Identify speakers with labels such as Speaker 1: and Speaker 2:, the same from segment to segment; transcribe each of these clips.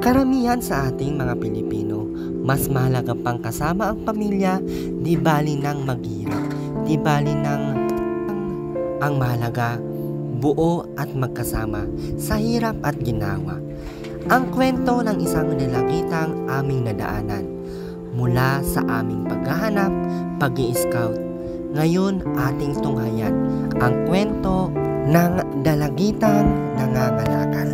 Speaker 1: Karamihan sa ating mga Pilipino, mas mahalaga pang kasama ang pamilya, di bali nang maghirap, di bali nang ang mahalaga, buo at magkasama sa hirap at ginawa. Ang kwento ng isang dalagitang aming nadaanan mula sa aming paghahanap, pag-i-scout. Ngayon ating tunghayan ang kwento ng dalagitang nangangalakal.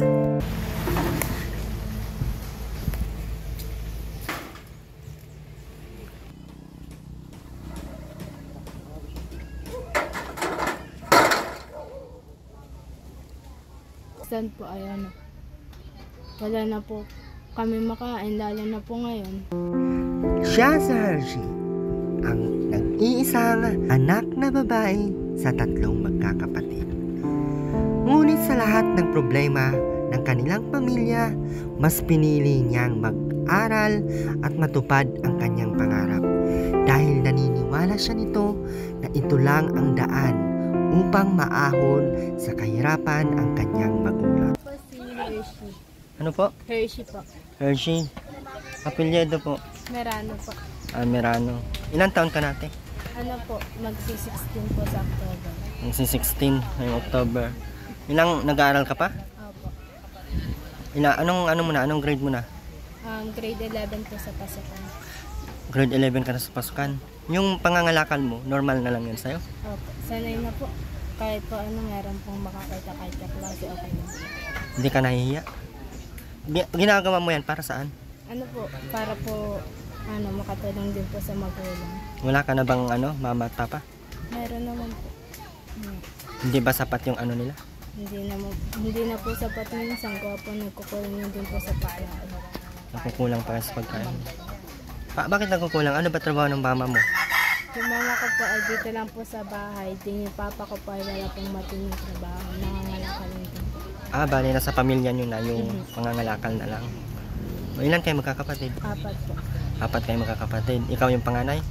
Speaker 2: Saan po ay wala na po kami makain, lalo na po ngayon.
Speaker 1: Siya si Hershey, ang nag-iisang anak na babae sa 3 magkakapatid. Ngunit sa lahat ng problema ng kanilang pamilya, mas pinili niyang mag-aral at matupad ang kanyang pangarap dahil naniniwala siya nito na ito lang ang daan upang maahon sa kahirapan ang kanyang magulang.
Speaker 2: Po si Hershey.
Speaker 1: Ano po?
Speaker 2: Hershey po.
Speaker 1: Hershey. Apelyido po.
Speaker 2: Merano po.
Speaker 1: Merano. Ilang taon ka natin?
Speaker 2: Ano po, magsi-16 po sa October.
Speaker 1: Magsi-16 ngayong October. Ilang nag-aaral ka pa?
Speaker 2: Opo.
Speaker 1: Anong grade mo na?
Speaker 2: Grade 11 po sa pasukan.
Speaker 1: Grade 11 ka na sa pasukan. Yung pangangalakal mo, normal na lang yan sa'yo?
Speaker 2: Opo. Sanay na po. Kahit po meron pong makakita kahit ka klase, okay na.
Speaker 1: Hindi ka nahihiya? Ginagawa mo yan para saan?
Speaker 2: Ano po, para po makatulong din po sa magulang.
Speaker 1: Wala ka na bang mama at papa?
Speaker 2: Meron naman po.
Speaker 1: Hindi ba sapat yung nila?
Speaker 2: Hindi na po sapat minsan ko po nagkukulang din po sa pagkain.
Speaker 1: Nagkukulang para sa pagkain. Bakit nagkukulang? Ano ba trabaho ng mama mo?
Speaker 2: Yung mama ko po ay dito lang po sa bahay. Yung papa ko po ay wala pong matinong trabaho. Nangangalakal din.
Speaker 1: Bali na sa pamilya nyo na yung pangangalakal na lang. Ilan kayo magkakapatid?
Speaker 2: 4 po.
Speaker 1: 4 kayo magkakapatid. Ikaw yung panganay?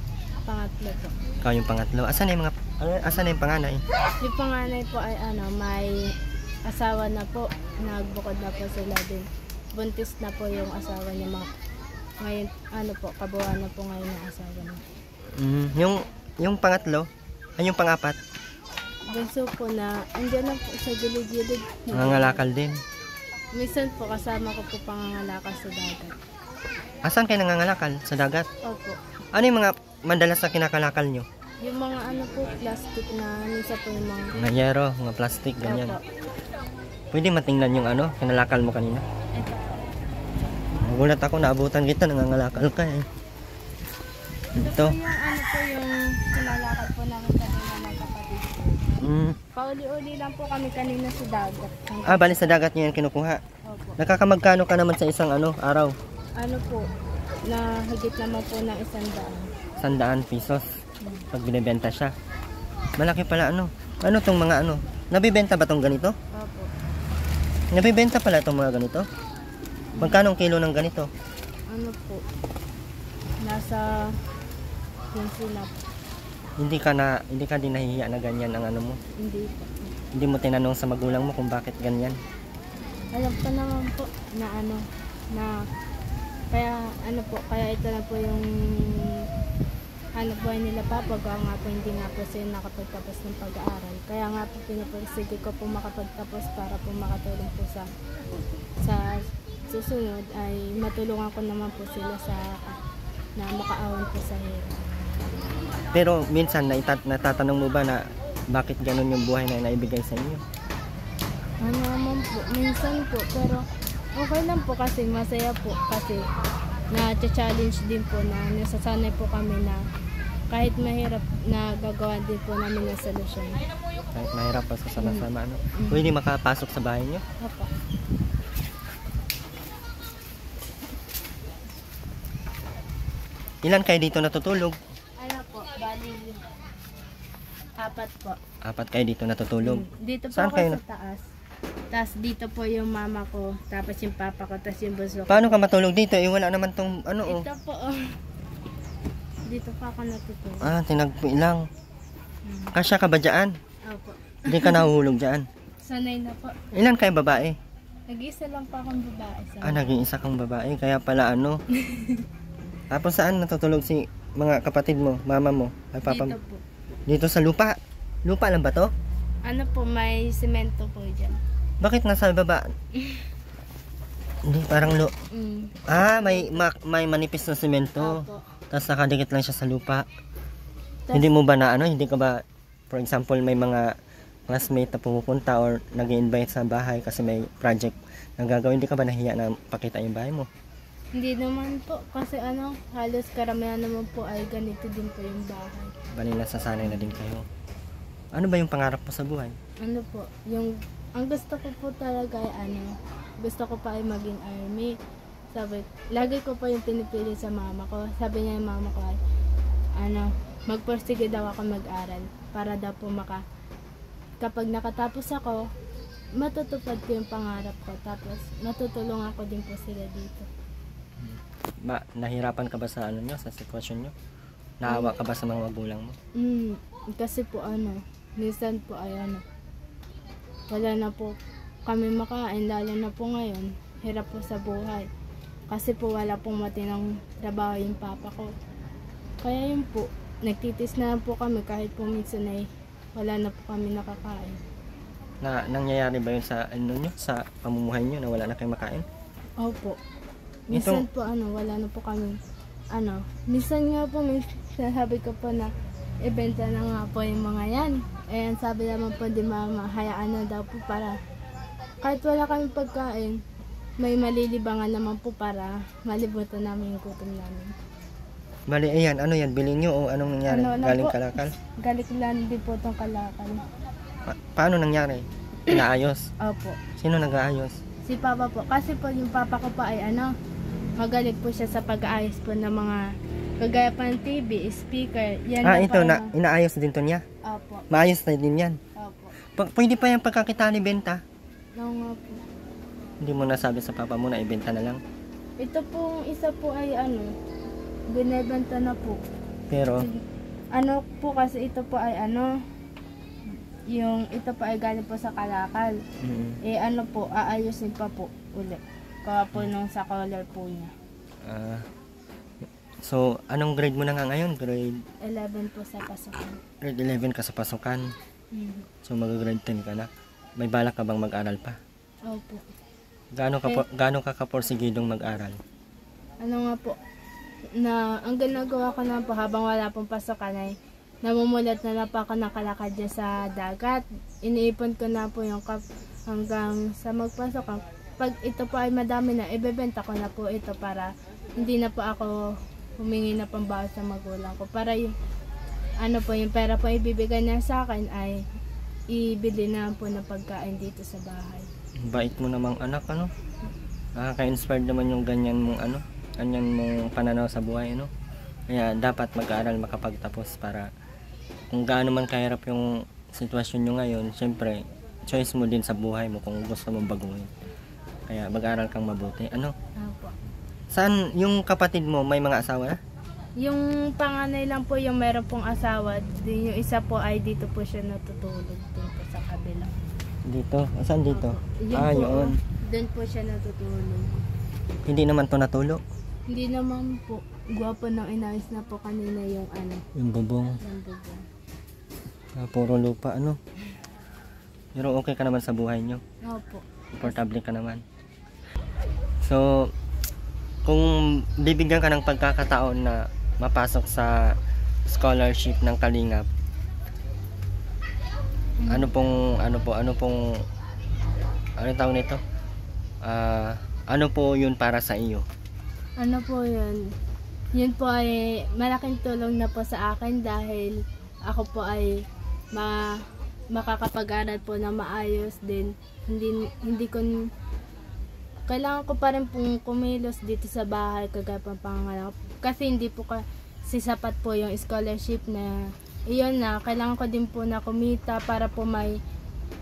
Speaker 2: Pangatlo po.
Speaker 1: Ikaw yung pangatlo. Asan na yung panganay?
Speaker 2: Yung panganay po ay may asawa na po. Nagbukod na po sila din. Buntis na po yung asawa niya. Ngayon, kabuuan na po ngayon yung asawa niya.
Speaker 1: Yung pangatlo? Ay yung pangapat?
Speaker 2: Bunso po na, andyan na po sa gilid-gilid.
Speaker 1: Nangangalakal din?
Speaker 2: Minsan po kasama ko po pangangalakal sa dagat.
Speaker 1: Asan kayo nangangalakal? Sa dagat?
Speaker 2: Opo.
Speaker 1: Ano yung mga madalas na kinakalakal nyo?
Speaker 2: Yung mga po, plastic na, minsan po yung mga...
Speaker 1: Mga yero, mga plastic, ganyan.
Speaker 2: Opo.
Speaker 1: Pwede matingnan yung kinalakal mo kanina?
Speaker 2: Ito po.
Speaker 1: Nagulat ako, naabutan kita, nangangalakal ka eh.
Speaker 2: Ito po yung kinalakal po namin kanina ng kapatid ko. Pauli-uli lang po kami kanina sa dagat.
Speaker 1: Bali sa dagat nyo yan kinukuha?
Speaker 2: Opo.
Speaker 1: Nakakamagkano ka naman sa isang araw?
Speaker 2: Po, na higit naman po ng 100.
Speaker 1: 100 pesos pag binibenta siya. Malaki pala Ano tong mga nabibenta ba tong ganito?
Speaker 2: Opo.
Speaker 1: Nabibenta pala tong mga ganito? Magkano ang kilo ng ganito?
Speaker 2: Po, nasa 15 na po.
Speaker 1: Hindi ka din nahihiya na ganyan ang mo?
Speaker 2: Hindi po.
Speaker 1: Hindi mo tinanong sa magulang mo kung bakit ganyan?
Speaker 2: Alam ko naman po na kaya ito na po yung buhay nila papa, nga po hindi nga po sila nakapagtapos ng pag-aaral. Kaya nga po pinapagsige ko po makapagtapos para po makatulong po sa susunod ay matulungan ko naman po sila na makaahon po sa hirap.
Speaker 1: Pero minsan natatanong mo ba na bakit ganun yung buhay na naibigay sa inyo?
Speaker 2: Naman po, minsan po, pero okay lang po kasi masaya po kasi na-challenge din po na nasasanay po kami na kahit mahirap na gagawa din po namin ng solusyon.
Speaker 1: Kahit mahirap pa sa sama-sama, pwede makapasok sa bahay nyo?
Speaker 2: Opo.
Speaker 1: Ilan kayo dito natutulog?
Speaker 2: Bali 4 po.
Speaker 1: 4 kayo dito natutulog?
Speaker 2: Dito po
Speaker 1: Saan
Speaker 2: ako
Speaker 1: kayo
Speaker 2: sa taas. Tapos dito po yung mama ko, tapos yung papa ko, tapos yung bunso ko.
Speaker 1: Paano ka matulog dito? Wala naman tong
Speaker 2: Ito po. Dito pa ako natutulog.
Speaker 1: Tinagpi lang. Kasya ka ba dyan?
Speaker 2: Opo.
Speaker 1: Hindi ka nahuhulog dyan?
Speaker 2: Sanay na po.
Speaker 1: Ilan kayo babae?
Speaker 2: Nag-isa lang pa akong babae sa
Speaker 1: Naging isa kang babae, kaya pala ano. Tapos saan natutulog si mga kapatid mo, mama mo, ay papa mo?
Speaker 2: dito po.
Speaker 1: Dito sa lupa. Lupa lang ba to?
Speaker 2: Ano po, may semento po dyan.
Speaker 1: Bakit nasa baba? Hindi, parang may manipis na semento.
Speaker 2: Opo.
Speaker 1: Tapos nakadikit lang siya sa lupa.
Speaker 2: Tas-
Speaker 1: Hindi mo ba na ano, hindi ka ba, for example, may mga classmate na pumupunta or nag-invite sa bahay kasi may project na gagawin, hindi ka ba nahiya na pakita yung bahay mo?
Speaker 2: Hindi naman po, kasi halos karamihan naman po ay ganito din po yung bahay.
Speaker 1: Bali nasasanay na din kayo. Ano ba yung pangarap mo sa buhay?
Speaker 2: Ano po, ang gusto ko po talaga ay gusto ko pa ay maging army. Sabi, lagi ko pa yung pinipili sa mama ko. Sabi niya yung mama ko ay, magpursige daw ako mag-aral para daw po kapag nakatapos ako, matutupad ko yung pangarap ko. Tapos, matutulungan ko din po sila dito.
Speaker 1: Nahirapan ka ba sa sa sitwasyon nyo? Naawa ka ba sa mga magulang mo?
Speaker 2: Kasi po minsan po ay wala na po kami makain, lalo na po ngayon, hirap po sa buhay. Kasi po wala pong matinang trabaho yung papa ko. Kaya yun po, nagtitis na lang po kami kahit po minsan ay wala na po kami nakakain.
Speaker 1: Nangyayari ba yun sa sa pamumuhay nyo na wala na kayong makain?
Speaker 2: Opo. Minsan po wala na po kami. Minsan nga po, sabi ko po na ibenta na nga po yung mga yan. Ayan, sabi naman po di mama, hayaan na daw po para kahit wala kami pagkain, may malilibangan naman po para malibutan namin yung gutom namin.
Speaker 1: Bali, ayan, ano yan? Bilhin nyo o anong nangyari? Galing
Speaker 2: po,
Speaker 1: Kalakal?
Speaker 2: Galing lang din po itong Kalakal.
Speaker 1: Paano nangyari? Inaayos?
Speaker 2: Opo.
Speaker 1: Sino nag-aayos?
Speaker 2: Si Papa po. Kasi po yung Papa ko pa ay magaling po siya sa pag-aayos po ng mga kagaya pa ng TV, speaker. Yan
Speaker 1: ito, inaayos din to niya?
Speaker 2: Opo.
Speaker 1: Maayos na din yan?
Speaker 2: Opo.
Speaker 1: Pwede pa yung pagkakita ni benta?
Speaker 2: Oo nga po.
Speaker 1: Hindi mo nasabi sa papa mo na ibenta na lang?
Speaker 2: Ito pong isa po ay binebenta na po.
Speaker 1: Pero?
Speaker 2: Po kasi ito po ay ito po ay galing po sa Kalakal. Po, aayusin pa po ulit. Kawa po nung sa color po niya.
Speaker 1: So, anong grade mo na nga ngayon? Grade
Speaker 2: 11 po sa pasukan.
Speaker 1: Grade 11 ka sa pasukan. So, mag-grade 10 ka na. May balak ka bang mag-aral pa?
Speaker 2: Opo.
Speaker 1: Gaano ka kaporsigidong mag-aral?
Speaker 2: Nga po, ang ginagawa ko na po habang wala pong pasukan ay namumulat na po ako nakalakad dyan sa dagat. Iniipon ko na po yung hanggang sa magpasok. Pag ito po ay madami na, ibebenta ko na po ito para hindi na po ako humingi na pambawas sa magulang ko. Para yung yung pera po ibibigay niya sa akin ay ibili na po ng pagkain dito sa bahay.
Speaker 1: Bait mo namang anak, Nakaka-inspired naman yung ganyan mong pananaw sa buhay, Kaya dapat mag-aaral makapagtapos para kung gaano man kahirap yung sitwasyon nyo ngayon, syempre, choice mo din sa buhay mo kung gusto mong baguhin. Kaya mag-aaral kang mabuti.
Speaker 2: Opo.
Speaker 1: Saan yung kapatid mo, may mga asawa na?
Speaker 2: Yung panganay lang po yung meron pong asawa, yung isa po ay dito po siya natutulog dito sa kabila.
Speaker 1: Dito? Saan dito?
Speaker 2: Yun. Doon po siya natutulog.
Speaker 1: Hindi naman to natulog?
Speaker 2: Hindi naman po. Gwapo nang inayos na po kanina yung
Speaker 1: yung bubong.
Speaker 2: Yung bubong.
Speaker 1: Puro lupa, Pero okay ka naman sa buhay nyo?
Speaker 2: Opo.
Speaker 1: Komportable ka naman. So, kung bibigyan ka ng pagkakataon na mapasok sa scholarship ng Kalingap, ano tawag nito? Ano po yun para sa iyo?
Speaker 2: Ano po yun? Yun po ay malaking tulong na po sa akin dahil ako po ay makakapag-aral po na maayos din. Hindi ko kailangan ko pa rin pong kumilos dito sa bahay kagaya pang panganganak. Kasi hindi po kasi sapat po yung scholarship na iyon na, kailangan ko din po na kumita para po may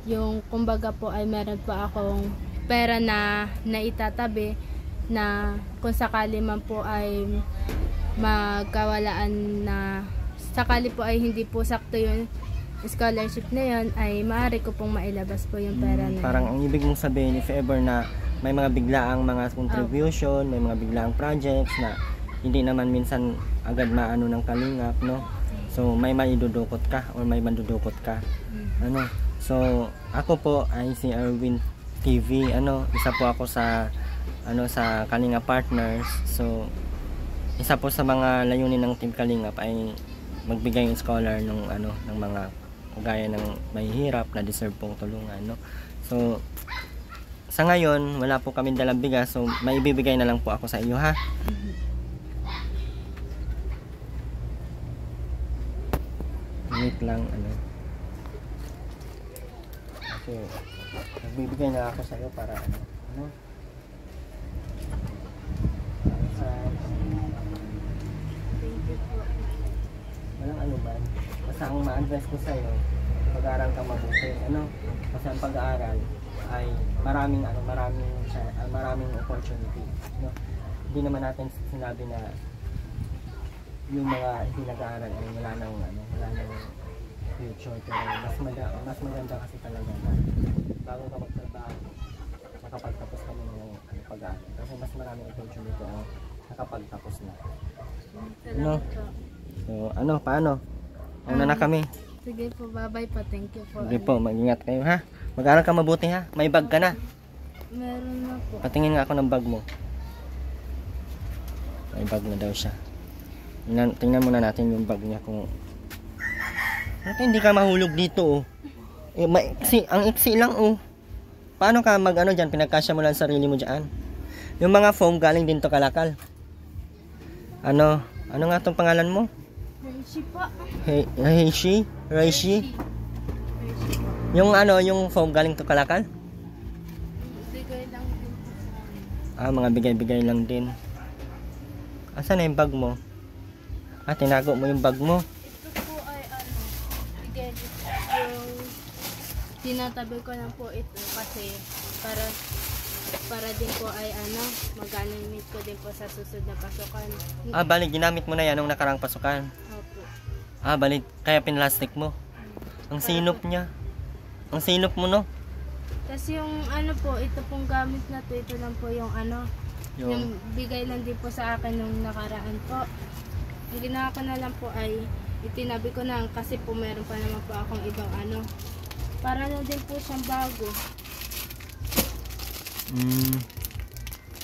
Speaker 2: yung kumbaga po ay meron po akong pera na itatabi na kung sakali man po ay magkawalaan na sakali po ay hindi po sakto yung scholarship na yun ay maaari ko pong mailabas po yung pera na
Speaker 1: parang ang ibig mong sabihin if ever na may mga biglaang mga contribution, may mga biglaang projects na hindi naman minsan agad maano ng kalingap, no? So may maidudukot ka or may mandudukot ka. Ano? So ako po ay si Erwin TV, isa po ako sa sa Kalingap Partners. So isa po sa mga layunin ng Team Kalingap ay magbigay ng scholar ng ng mga kagaya ng mahihirap na deserve pong tulungan, no? So sa ngayon wala po kaming dalang bigas, so maibibigay na lang po ako sa iyo, ha. Wait lang, okay, nagbibigay na ako sa iyo para walang anuman. Basta ang ma-advise ko sa iyo, pag-aaral ka mabuti, kasi ang pag-aaral ay maraming opportunity, Hindi naman natin sinabi na yung mga hindi nag-aaral ay wala nang future, pero mas maganda kasi talaga na bago ka magtrabaho, makapagtapos ka muna ng pag-aaral, kasi mas maraming opportunity ang nakapagtapos na. So, paano? Una na kami.
Speaker 2: Sige po, bye-bye po. Thank you po.
Speaker 1: Sige po, mag-ingat kayo, ha? Mag-aaral ka mabuti, ha? May bag ka na.
Speaker 2: Meron na po.
Speaker 1: Patingin nga ako ng bag mo. May bag na daw siya. Tingnan muna natin yung bag niya kung... hindi ka mahulog dito, oh. Ang iksi lang, oh. Paano ka dyan? Pinagkasya mo lang sarili mo dyan. Yung mga foam galing din to Kalakal. Ano nga tong pangalan mo?
Speaker 2: Reishi po.
Speaker 1: Reishi? Yung yung foam galing to Kalakal?
Speaker 2: Bigay lang din po sa amin.
Speaker 1: Mga bigay-bigay lang din. Asan na yung bag mo? Tinago mo yung bag mo.
Speaker 2: Ito po ay bigay yung tinatabi ko lang po ito kasi para din po ay magamit ko din po sa susunod na pasukan.
Speaker 1: Balik, ginamit mo na yan nung nakarang pasukan.
Speaker 2: Opo.
Speaker 1: Balik, kaya pinlastic mo. Ang sinop niya. Ang sinop mo, no?
Speaker 2: Tapos yung po, ito pong gamit na to, ito lang po yung yung bigay lang din po sa akin nung nakaraan po. Ang ginawa ko na lang po ay itinabi ko na kasi po meron pa naman po akong ibang para na din po siyang bago.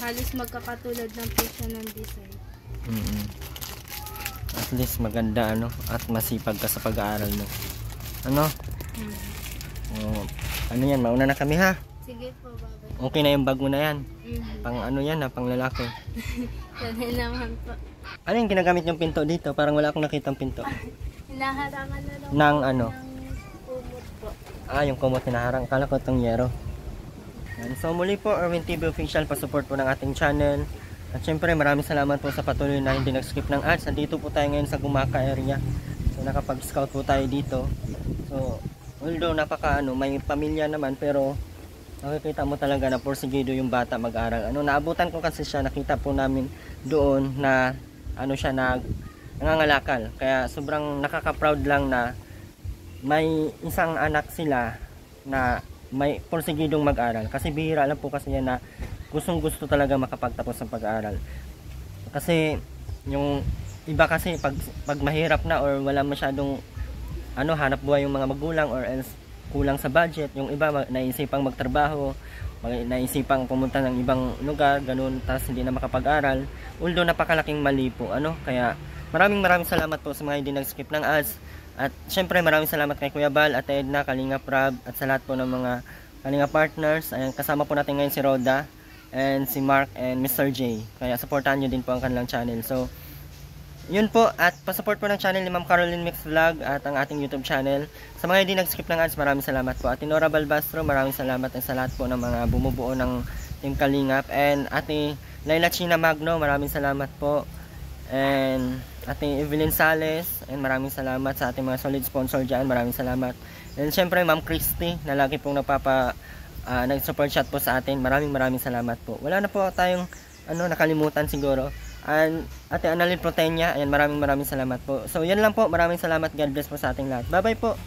Speaker 2: Halos magkakatulad lang po siya ng design.
Speaker 1: At least maganda at masipag ka sa pag-aaral mo. Yan, mauna na kami, ha.
Speaker 2: Sige po, bye-bye.
Speaker 1: Okay na yung bag mo na yan. Pang yan, pang lalaki.
Speaker 2: Sanay naman po.
Speaker 1: Ano yung ginagamit yung pinto dito? Parang wala akong nakitang pinto.
Speaker 2: Hinaharangan na lang
Speaker 1: ng
Speaker 2: ng kumot po.
Speaker 1: Yung kumot hinaharang. Kala ko itong yero. So muli po, Erwin TV Official, pa-support po ng ating channel. At syempre maraming salamat po sa patuloy na hindi nag-skip ng ads. Nandito po tayo ngayon sa Gumaka area. So nakapag-scout po tayo dito. So although may pamilya naman, pero makikita mo talaga na porsigido yung bata mag-aral. Naabutan ko kasi siya, nakita po namin doon na siya nangangalakal. Kaya sobrang nakaka-proud lang na may isang anak sila na may porsigidong mag-aral. Kasi bihira lang po kasi yan na gustong-gusto talaga makapagtapos ng pag-aaral. Kasi yung iba kasi pag mahirap na or wala masyadong hanap buhay yung mga magulang or else kulang sa budget, yung iba naisipang magtrabaho, naisipang pumunta ng ibang lugar, ganun, tapos hindi na makapag-aral. Although napakalaking mali po, kaya maraming salamat po sa mga hindi nag-skip ng ads. At syempre maraming salamat kay Kuya Bal, Ate Edna, Kalingap Rab, at sa lahat po ng mga Kalingap partners. Ayan, kasama po natin ngayon si Roda and si Mark and Mr. J. Kaya supportahan nyo din po ang kanilang channel. So yun po, at pa-support po ng channel ni Ma'am Caroline Mix Vlog at ang ating YouTube channel. Sa mga hindi nag-skip ng ads, maraming salamat po. Ate Nora Balbastro, maraming salamat at sa lahat po ng mga bumubuo ng Team Kalingap. And Ate Laila China Magno, maraming salamat po. And Ate Evelyn Sales, and maraming salamat sa ating mga solid sponsor dyan, maraming salamat. And syempre Ma'am Christy, na lagi pong nag-support chat po sa atin, maraming salamat po. Wala na po tayong nakalimutan siguro. And Ate Annalyn Protenya, ayan, maraming salamat po. So yan lang po, maraming salamat, God bless po sa ating lahat. Bye bye po.